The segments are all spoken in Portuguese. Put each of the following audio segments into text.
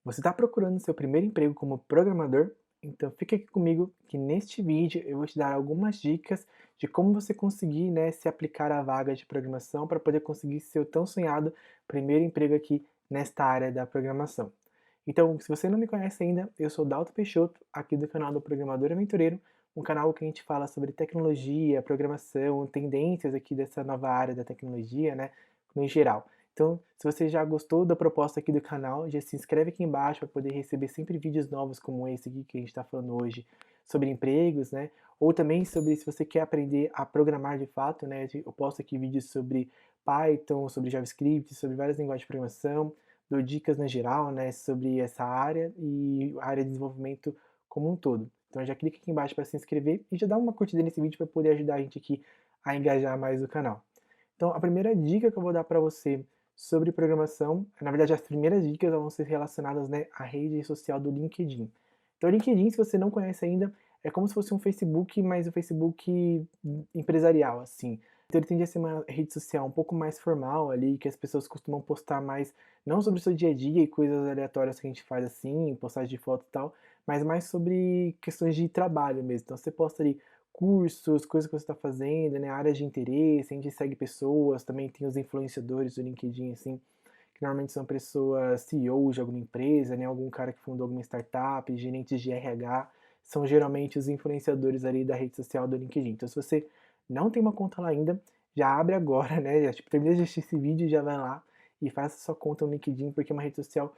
Você está procurando seu primeiro emprego como programador? Então fica aqui comigo que neste vídeo eu vou te dar algumas dicas de como você conseguir, se aplicar à vaga de programação para poder conseguir seu tão sonhado primeiro emprego aqui nesta área da programação. Então, se você não me conhece ainda, eu sou Dalton Peixoto, aqui do canal do Programador Aventureiro, um canal que a gente fala sobre tecnologia, programação, tendências aqui dessa nova área da tecnologia, no geral. Então, se você já gostou da proposta aqui do canal, já se inscreve aqui embaixo para poder receber sempre vídeos novos como esse aqui que a gente está falando hoje sobre empregos, ou também sobre se você quer aprender a programar de fato, eu posto aqui vídeos sobre Python, sobre JavaScript, sobre várias linguagens de programação, dou dicas no geral, sobre essa área e a área de desenvolvimento como um todo. Então já clica aqui embaixo para se inscrever e já dá uma curtida nesse vídeo para poder ajudar a gente aqui a engajar mais o canal. Então a primeira dica que eu vou dar para você sobre programação, na verdade as primeiras dicas vão ser relacionadas, à rede social do LinkedIn. Então o LinkedIn, se você não conhece ainda, é como se fosse um Facebook, mas o Facebook empresarial, assim. Então ele tende a ser uma rede social um pouco mais formal ali, que as pessoas costumam postar mais, não sobre o seu dia a dia e coisas aleatórias que a gente faz assim, postagem de foto e tal, mas mais sobre questões de trabalho mesmo. Então você posta ali cursos, coisas que você está fazendo, áreas de interesse, a gente segue pessoas, também tem os influenciadores do LinkedIn, assim, que normalmente são pessoas CEOs de alguma empresa, algum cara que fundou alguma startup, gerentes de RH, são geralmente os influenciadores ali da rede social do LinkedIn. Então se você não tem uma conta lá ainda, já abre agora, já tipo, termina de assistir esse vídeo e já vai lá e faça sua conta no LinkedIn, porque é uma rede social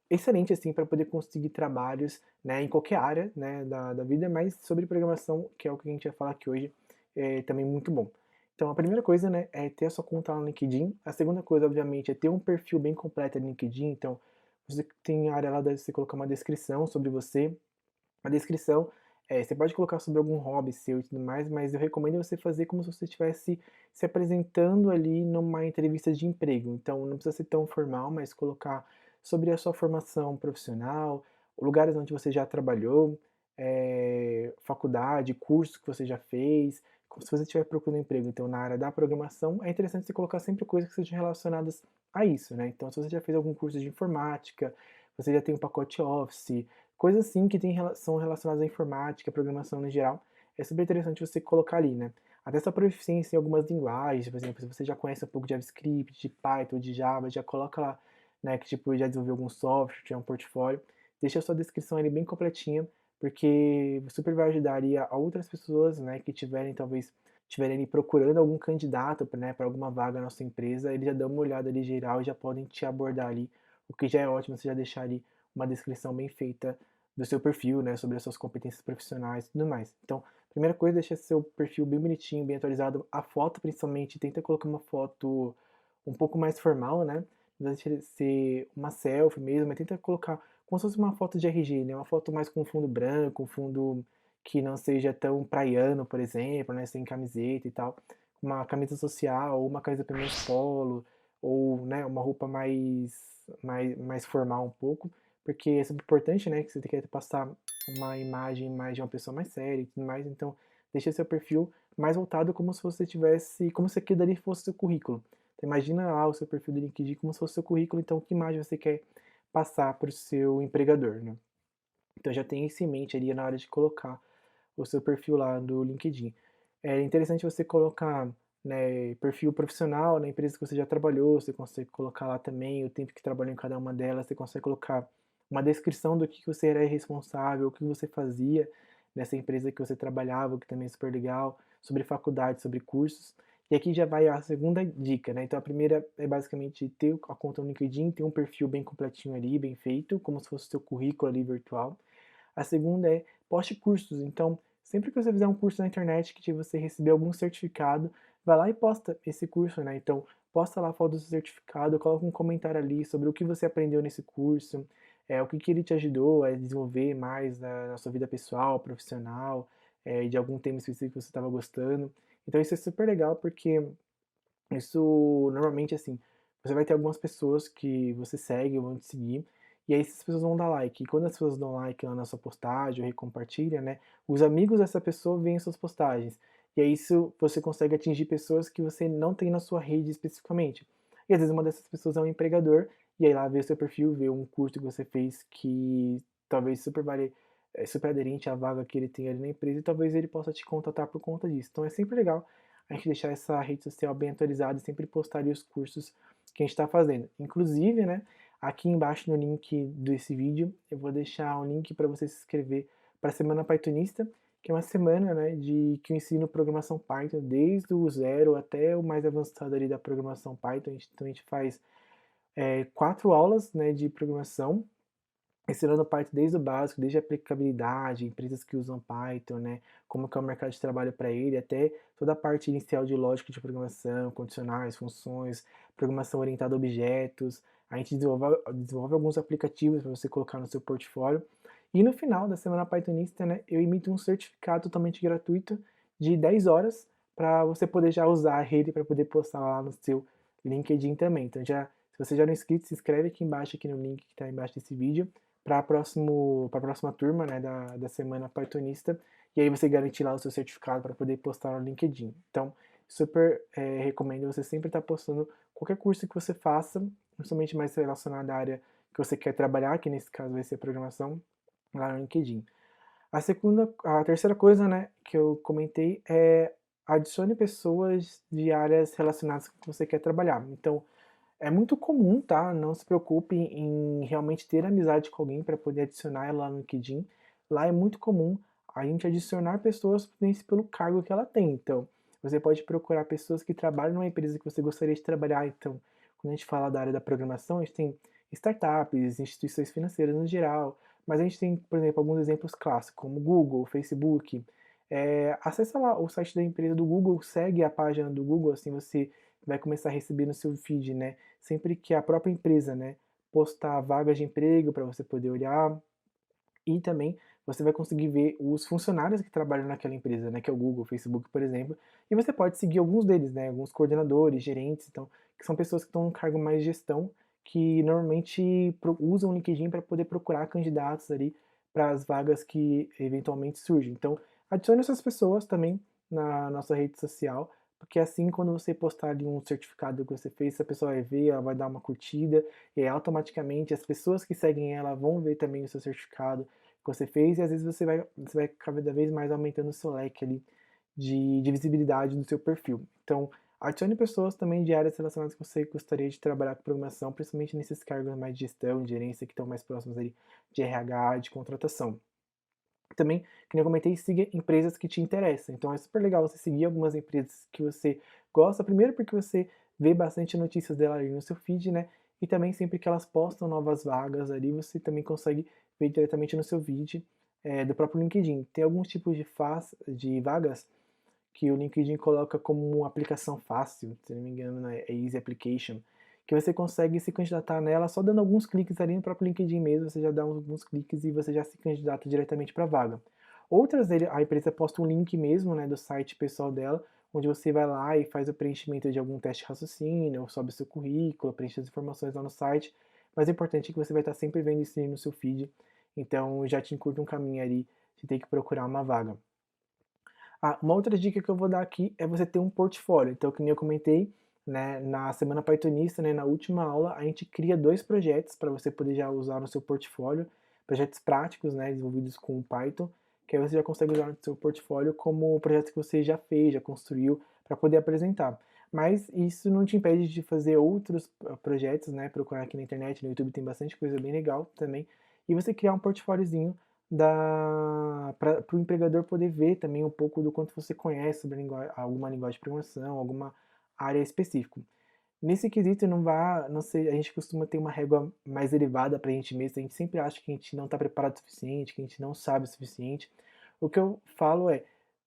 excelente assim para poder conseguir trabalhos, em qualquer área, da vida, mas sobre programação, que é o que a gente vai falar aqui hoje, é também muito bom. Então a primeira coisa, é ter a sua conta lá no LinkedIn. A segunda coisa, obviamente, é ter um perfil bem completo no LinkedIn. Então você tem a área lá de você colocar uma descrição sobre você. A descrição, você pode colocar sobre algum hobby seu e tudo mais, mas eu recomendo você fazer como se você estivesse se apresentando ali numa entrevista de emprego. Então não precisa ser tão formal, mas colocar sobre a sua formação profissional, lugares onde você já trabalhou, faculdade, cursos que você já fez, como se você estiver procurando emprego. Então na área da programação é interessante você colocar sempre coisas que sejam relacionadas a isso, né. Então se você já fez algum curso de informática, você já tem um pacote Office, coisas assim que são relacionadas à informática, programação no geral, é super interessante você colocar ali, né. Até sua proficiência em algumas linguagens, por exemplo, se você já conhece um pouco de JavaScript, de Python, de Java, já coloca lá, que tipo já desenvolveu algum software, tiver um portfólio, deixa a sua descrição ali bem completinha, porque super vai ajudar ali a outras pessoas, que tiverem ali procurando algum candidato, para alguma vaga na sua empresa, eles já dão uma olhada ali geral e já podem te abordar ali, o que já é ótimo, você já deixar ali uma descrição bem feita do seu perfil, sobre as suas competências profissionais e tudo mais. Então, primeira coisa, deixa seu perfil bem bonitinho, bem atualizado. A foto, principalmente, tenta colocar uma foto um pouco mais formal, né? Não deixa ser uma selfie mesmo, mas tenta colocar como se fosse uma foto de RG, né? Uma foto mais com fundo branco, um fundo que não seja tão praiano, por exemplo, sem camiseta e tal. Uma camisa social, ou uma camisa pelo menos polo, ou uma roupa mais formal um pouco, porque é super importante, que você quer passar uma imagem mais de uma pessoa mais séria e tudo mais, então deixa seu perfil mais voltado como se você tivesse, como se aquilo dali fosse seu currículo. Então imagina lá o seu perfil do LinkedIn como se fosse seu currículo, então que imagem você quer passar para o seu empregador, né. Então já tenha isso em mente ali na hora de colocar o seu perfil lá do LinkedIn. É interessante você colocar, perfil profissional na empresa que você já trabalhou, você consegue colocar lá também o tempo que trabalhou em cada uma delas, você consegue colocar uma descrição do que você era responsável, o que você fazia nessa empresa que você trabalhava, que também é super legal, sobre faculdade, sobre cursos. E aqui já vai a segunda dica, né. Então a primeira é basicamente ter a conta no LinkedIn, ter um perfil bem completinho ali, bem feito, como se fosse o seu currículo ali virtual. A segunda é poste cursos. Então, sempre que você fizer um curso na internet que você receber algum certificado, vai lá e posta esse curso, né? Então, posta lá a foto do seu certificado, coloca um comentário ali sobre o que você aprendeu nesse curso, o que ele te ajudou a desenvolver mais na sua vida pessoal, profissional, de algum tema específico que você estava gostando. Então, isso é super legal porque isso normalmente, assim, você vai ter algumas pessoas que você segue ou vão te seguir, e aí essas pessoas vão dar like. E quando as pessoas dão like lá na sua postagem ou recompartilha, os amigos dessa pessoa veem suas postagens. E aí isso você consegue atingir pessoas que você não tem na sua rede especificamente. E às vezes uma dessas pessoas é um empregador, e aí lá ver seu perfil, ver um curso que você fez que talvez super aderente à vaga que ele tem ali na empresa e talvez ele possa te contratar por conta disso. Então é sempre legal a gente deixar essa rede social bem atualizada e sempre postar ali os cursos que a gente está fazendo. Inclusive, né, aqui embaixo no link desse vídeo eu vou deixar um link para você se inscrever para a Semana Pythonista, que é uma semana, né, que eu ensino programação Python desde o zero até o mais avançado ali da programação Python. Então a gente faz 4 aulas, né, de programação, ensinando parte desde o básico, desde a aplicabilidade, empresas que usam Python, né, como que é o mercado de trabalho para ele, até toda a parte inicial de lógica de programação, condicionais, funções, programação orientada a objetos. A gente desenvolve alguns aplicativos para você colocar no seu portfólio. E no final da semana Pythonista, né, eu emito um certificado totalmente gratuito de 10 horas para você poder já usar ele para poder postar lá no seu LinkedIn também. Então se você já não é inscrito, se inscreve aqui embaixo, aqui no link que está embaixo desse vídeo, para a próxima turma, né, da semana Pythonista, e aí você garante lá o seu certificado para poder postar no LinkedIn. Então, super recomendo você sempre estar postando qualquer curso que você faça, principalmente mais relacionado à área que você quer trabalhar, que nesse caso vai ser programação, lá no LinkedIn. A terceira coisa, né, que eu comentei é adicione pessoas de áreas relacionadas com o que você quer trabalhar. Então, é muito comum, tá? Não se preocupe em realmente ter amizade com alguém para poder adicionar ela lá no LinkedIn. Lá é muito comum a gente adicionar pessoas pelo cargo que ela tem. Então, você pode procurar pessoas que trabalham numa empresa que você gostaria de trabalhar. Então, quando a gente fala da área da programação, a gente tem startups, instituições financeiras no geral, mas a gente tem, por exemplo, alguns exemplos clássicos, como Google, Facebook. Acessa lá o site da empresa do Google, segue a página do Google, assim você vai começar a receber no seu feed, né, sempre que a própria empresa, né, postar vagas de emprego para você poder olhar, e também você vai conseguir ver os funcionários que trabalham naquela empresa, né, que é o Google, o Facebook, por exemplo, e você pode seguir alguns deles, né, alguns coordenadores, gerentes, então, que são pessoas que estão no cargo mais de gestão, que normalmente usam o LinkedIn para poder procurar candidatos ali para as vagas que eventualmente surgem. Então, adicione essas pessoas também na nossa rede social, porque assim, quando você postar ali um certificado que você fez, a pessoa vai ver, ela vai dar uma curtida, e aí, automaticamente as pessoas que seguem ela vão ver também o seu certificado que você fez, e às vezes você vai cada vez mais aumentando o seu leque ali de visibilidade do seu perfil. Então, adicione pessoas também de áreas relacionadas que você gostaria de trabalhar com programação, principalmente nesses cargos mais de gestão, de gerência, que estão mais próximos ali de RH, de contratação. Também, que nem eu comentei, siga empresas que te interessam. Então é super legal você seguir algumas empresas que você gosta, primeiro porque você vê bastante notícias dela ali no seu feed, né? E também sempre que elas postam novas vagas ali, você também consegue ver diretamente no seu feed do próprio LinkedIn. Tem alguns tipos de vagas que o LinkedIn coloca como uma aplicação fácil, se não me engano, né, é Easy Application, que você consegue se candidatar nela só dando alguns cliques ali no próprio LinkedIn mesmo, você já dá alguns cliques e você já se candidata diretamente para a vaga. Outras, a empresa posta um link mesmo, né, do site pessoal dela, onde você vai lá e faz o preenchimento de algum teste de raciocínio, ou sobe o seu currículo, preenche as informações lá no site, mas o importante é que você vai estar sempre vendo isso aí no seu feed, então já te encurta um caminho ali de ter que procurar uma vaga. Uma outra dica que eu vou dar aqui é você ter um portfólio. Então, que nem eu comentei, né, na semana Pythonista, né, na última aula, a gente cria 2 projetos para você poder já usar no seu portfólio, projetos práticos, né, desenvolvidos com Python, que aí você já consegue usar no seu portfólio como projetos que você já fez, já construiu, para poder apresentar. Mas isso não te impede de fazer outros projetos, né, procurar aqui na internet, no YouTube tem bastante coisa bem legal também, e você criar um portfóliozinho para o empregador poder ver também um pouco do quanto você conhece sobre alguma linguagem de programação, alguma área específica. Nesse quesito, não sei, a gente costuma ter uma régua mais elevada para a gente mesmo, a gente sempre acha que a gente não está preparado o suficiente, que a gente não sabe o suficiente. O que eu falo é,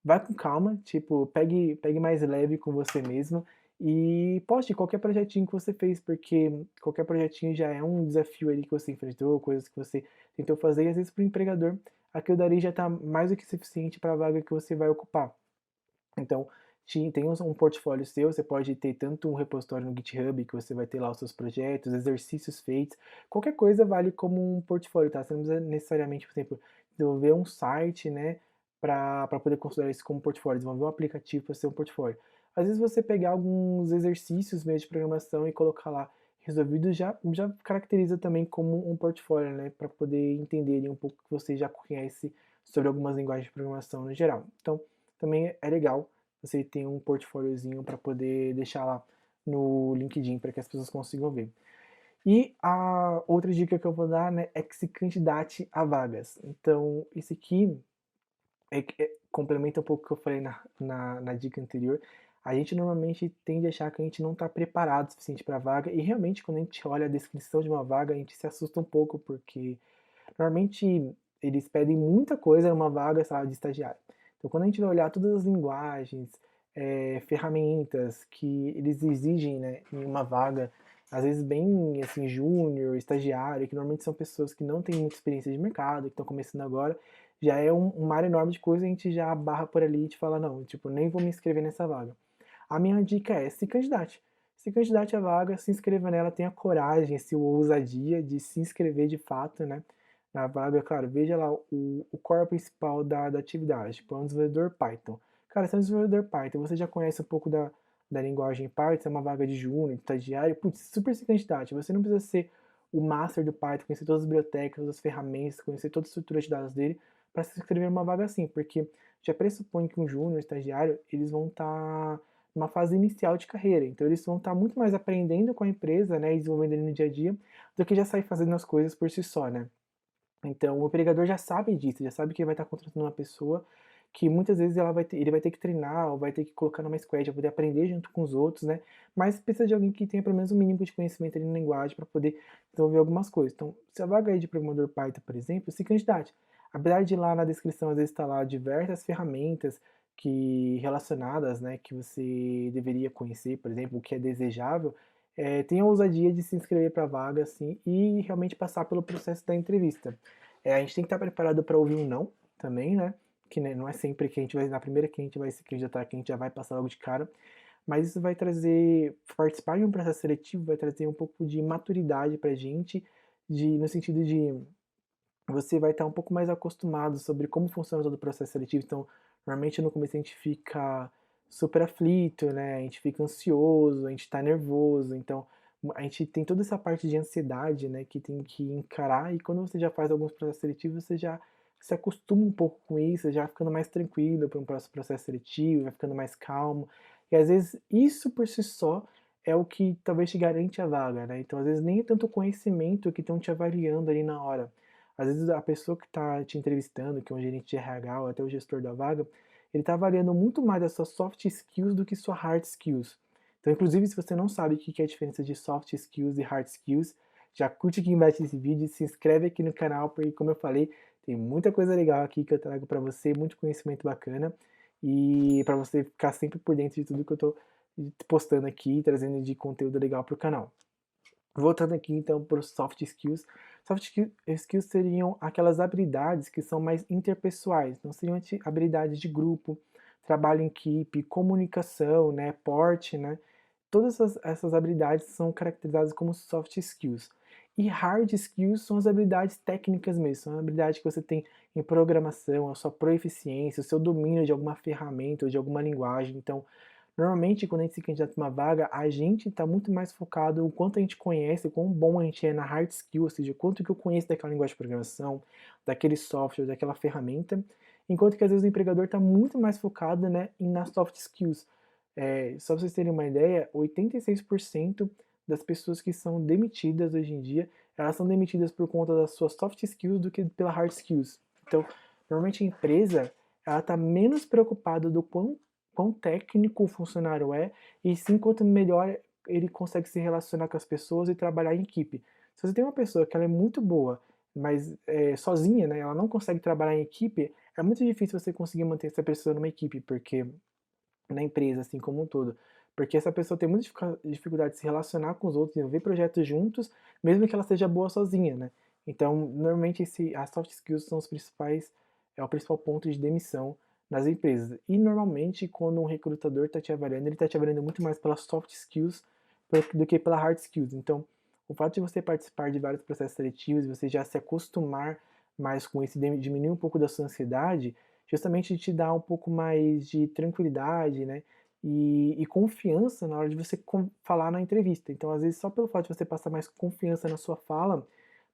vai com calma, tipo, pegue mais leve com você mesmo e poste qualquer projetinho que você fez, porque qualquer projetinho já é um desafio ali que você enfrentou, coisas que você tentou fazer, e às vezes para o empregador aquilo dali já está mais do que suficiente para a vaga que você vai ocupar. Então, tem um portfólio seu, você pode ter tanto um repositório no GitHub, que você vai ter lá os seus projetos, exercícios feitos, qualquer coisa vale como um portfólio, tá? Você não precisa necessariamente, por exemplo, desenvolver um site, né, para poder considerar isso como portfólio, desenvolver um aplicativo para ser um portfólio. Às vezes você pegar alguns exercícios mesmo de programação e colocar lá resolvido já caracteriza também como um portfólio, né, para poder entender ali um pouco que você já conhece sobre algumas linguagens de programação no geral. Então, também é legal você ter um portfóliozinho para poder deixar lá no LinkedIn para que as pessoas consigam ver. E a outra dica que eu vou dar, né, é que se candidate a vagas. Então, esse aqui complementa um pouco o que eu falei na dica anterior. A gente normalmente tende a achar que a gente não está preparado o suficiente para a vaga, e realmente quando a gente olha a descrição de uma vaga, a gente se assusta um pouco, porque normalmente eles pedem muita coisa numa vaga, sabe, de estagiário. Então quando a gente vai olhar todas as linguagens, ferramentas que eles exigem, né, em uma vaga, às vezes bem assim, júnior, estagiário, que normalmente são pessoas que não têm muita experiência de mercado, que estão começando agora, já é um mar enorme de coisa, a gente já barra por ali e te fala, não, tipo, nem vou me inscrever nessa vaga. A minha dica é se candidate. Se candidate à vaga, se inscreva nela, tenha coragem, se ousadia de se inscrever de fato, né? Na vaga, claro, veja lá o core principal da atividade, tipo, é um desenvolvedor Python. Cara, se é um desenvolvedor Python, você já conhece um pouco da linguagem Python, é uma vaga de júnior, de estagiário, putz, super se candidate. Você não precisa ser o master do Python, conhecer todas as bibliotecas, todas as ferramentas, conhecer toda a estrutura de dados dele, para se inscrever numa vaga assim, porque já pressupõe que um júnior, estagiário, eles vão estar numa fase inicial de carreira, então eles vão estar muito mais aprendendo com a empresa, né, e desenvolvendo ele no dia a dia, do que já sair fazendo as coisas por si só, né. Então o empregador já sabe disso, já sabe que ele vai estar contratando uma pessoa que muitas vezes ele vai ter que treinar, ou vai ter que colocar numa squad, para poder aprender junto com os outros, né, mas precisa de alguém que tenha pelo menos um mínimo de conhecimento ali na linguagem para poder desenvolver algumas coisas. Então, se a vaga é de programador Python, por exemplo, se candidate. Apesar de lá na descrição às vezes estar lá diversas ferramentas que relacionadas, né, que você deveria conhecer, por exemplo, o que é desejável, tenha a ousadia de se inscrever para a vaga, assim, e realmente passar pelo processo da entrevista. A gente tem que estar preparado para ouvir um não também, né, que né, não é sempre que a gente vai, na primeira que a gente vai se candidatar, que a gente já vai passar logo de cara, mas isso vai trazer, participar de um processo seletivo vai trazer um pouco de maturidade para a gente, no sentido de você vai estar um pouco mais acostumado sobre como funciona todo o processo seletivo. Então, normalmente no começo a gente fica super aflito, né? A gente fica ansioso, a gente está nervoso. Então, a gente tem toda essa parte de ansiedade, né? Que tem que encarar. E quando você já faz alguns processos seletivos, você já se acostuma um pouco com isso, já vai ficando mais tranquilo para um próximo processo seletivo, vai ficando mais calmo. E às vezes isso por si só é o que talvez te garante a vaga, né? Então, às vezes nem é tanto o conhecimento que estão te avaliando ali na hora. Às vezes a pessoa que está te entrevistando, que é um gerente de RH ou até o gestor da vaga, ele está avaliando muito mais as suas soft skills do que sua hard skills. Então, inclusive, se você não sabe o que é a diferença de soft skills e hard skills, já curte aqui embaixo desse vídeo, se inscreve aqui no canal, porque como eu falei, tem muita coisa legal aqui que eu trago para você, muito conhecimento bacana, e para você ficar sempre por dentro de tudo que eu estou postando aqui, trazendo de conteúdo legal para o canal. Voltando aqui então para os soft skills. Skills seriam aquelas habilidades que são mais interpessoais, não seriam habilidades de grupo, trabalho em equipe, comunicação, né, porte, né. Todas essas habilidades são caracterizadas como soft skills. E hard skills são as habilidades técnicas mesmo, são habilidades que você tem em programação, a sua proeficiência, o seu domínio de alguma ferramenta ou de alguma linguagem. Então, normalmente, quando a gente se candidata a uma vaga, a gente está muito mais focado o quanto a gente conhece, o quão bom a gente é na hard skill, ou seja, quanto que eu conheço daquela linguagem de programação, daquele software, daquela ferramenta, enquanto que às vezes o empregador está muito mais focado, né, nas soft skills. Só para vocês terem uma ideia, 86% das pessoas que são demitidas hoje em dia, elas são demitidas por conta das suas soft skills do que pela hard skills. Então, normalmente a empresa, ela está menos preocupada do quão técnico o funcionário é, e sim quanto melhor ele consegue se relacionar com as pessoas e trabalhar em equipe. Se você tem uma pessoa que ela é muito boa, mas sozinha, né, ela não consegue trabalhar em equipe, é muito difícil você conseguir manter essa pessoa numa equipe, porque na empresa, assim como um todo. Porque essa pessoa tem muita dificuldade de se relacionar com os outros, desenvolver projetos juntos, mesmo que ela seja boa sozinha, né? Então, normalmente as soft skills são os principais, é o principal ponto de demissão nas empresas. E normalmente, quando um recrutador está te avaliando, ele está te avaliando muito mais pelas soft skills do que pela hard skills. Então, o fato de você participar de vários processos seletivos, você já se acostumar mais com isso, diminuir um pouco da sua ansiedade, justamente te dá um pouco mais de tranquilidade, né? e confiança na hora de você falar na entrevista. Então, às vezes, só pelo fato de você passar mais confiança na sua fala,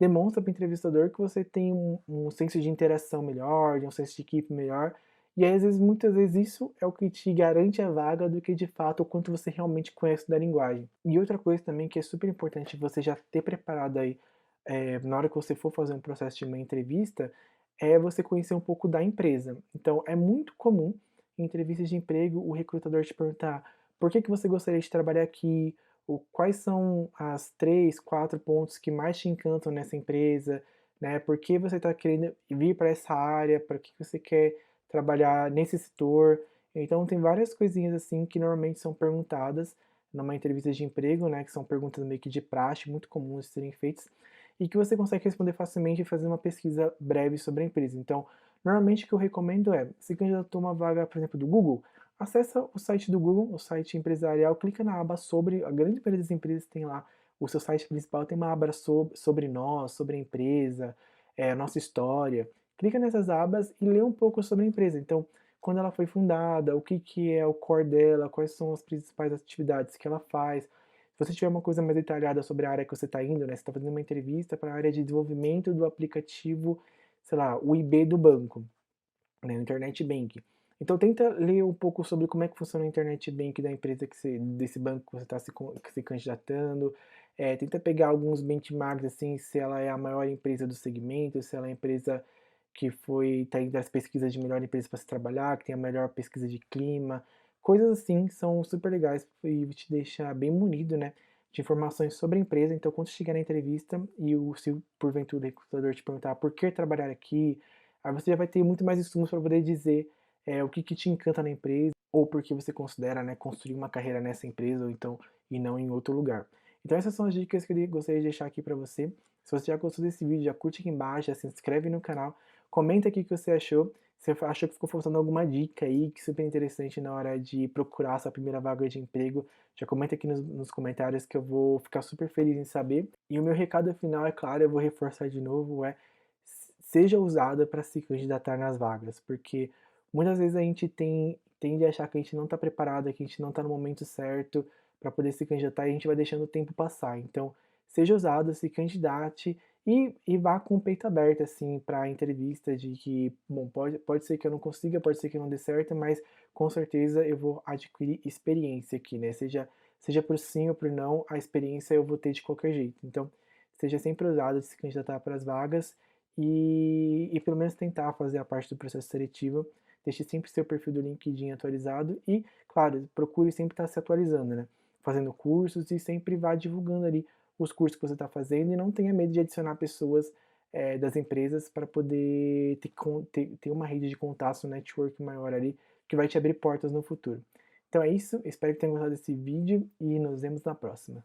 demonstra para o entrevistador que você tem um senso de interação melhor, de um senso de equipe melhor, e aí, às vezes, muitas vezes isso é o que te garante a vaga do que de fato o quanto você realmente conhece da linguagem. E outra coisa também que é super importante você já ter preparado aí, na hora que você for fazer um processo de uma entrevista, é você conhecer um pouco da empresa. Então, é muito comum em entrevistas de emprego o recrutador te perguntar por que você gostaria de trabalhar aqui, ou quais são as 3, 4 pontos que mais te encantam nessa empresa, né? Por que você está querendo vir para essa área, para que você quer trabalhar nesse setor. Então tem várias coisinhas assim que normalmente são perguntadas numa entrevista de emprego, né, que são perguntas meio que de praxe, muito comuns de serem feitas, e que você consegue responder facilmente e fazer uma pesquisa breve sobre a empresa. Então, normalmente o que eu recomendo é, se candidatou a uma vaga, por exemplo, do Google, acessa o site do Google, o site empresarial, clica na aba sobre, a grande maioria das empresas tem lá, o seu site principal tem uma aba sobre nós, sobre a empresa, a nossa história. Clica nessas abas e lê um pouco sobre a empresa. Então, quando ela foi fundada, o que, que é o core dela, quais são as principais atividades que ela faz. Se você tiver uma coisa mais detalhada sobre a área que você está indo, né, você está fazendo uma entrevista para a área de desenvolvimento do aplicativo, sei lá, o IB do banco, né, o Internet Bank. Então tenta ler um pouco sobre como é que funciona o Internet Bank da empresa desse banco que você está se candidatando. Tenta pegar alguns benchmarks assim, se ela é a maior empresa do segmento, se ela é a empresa que está entre as pesquisas de melhor empresa para se trabalhar, que tem a melhor pesquisa de clima. Coisas assim são super legais e te deixa bem munido, né, de informações sobre a empresa. Então quando chegar na entrevista e se porventura o recrutador te perguntar por que trabalhar aqui, aí você já vai ter muito mais insumos para poder dizer o que, que te encanta na empresa, ou porque você considera, né, construir uma carreira nessa empresa, ou então, e não em outro lugar. Então essas são as dicas que eu gostaria de deixar aqui para você. Se você já gostou desse vídeo, já curte aqui embaixo, já se inscreve no canal, comenta aqui o que você achou, se você achou que ficou faltando alguma dica aí, que é super interessante na hora de procurar a sua primeira vaga de emprego, já comenta aqui nos comentários que eu vou ficar super feliz em saber. E o meu recado final, é claro, eu vou reforçar de novo, seja usada para se candidatar nas vagas, porque muitas vezes a gente tende a achar que a gente não está preparado, que a gente não está no momento certo para poder se candidatar e a gente vai deixando o tempo passar. Então, seja usado, se candidate e vá com o peito aberto, assim, para a entrevista de que, bom, pode ser que eu não consiga, pode ser que não dê certo, mas com certeza eu vou adquirir experiência aqui, né? Seja por sim ou por não, a experiência eu vou ter de qualquer jeito. Então, seja sempre usado de se candidatar para as vagas e pelo menos tentar fazer a parte do processo seletivo. Deixe sempre seu perfil do LinkedIn atualizado e, claro, procure sempre estar se atualizando, né? Fazendo cursos e sempre vá divulgando ali os cursos que você está fazendo e não tenha medo de adicionar pessoas das empresas para poder ter uma rede de contatos, um network maior ali que vai te abrir portas no futuro. Então é isso, espero que tenham gostado desse vídeo e nos vemos na próxima.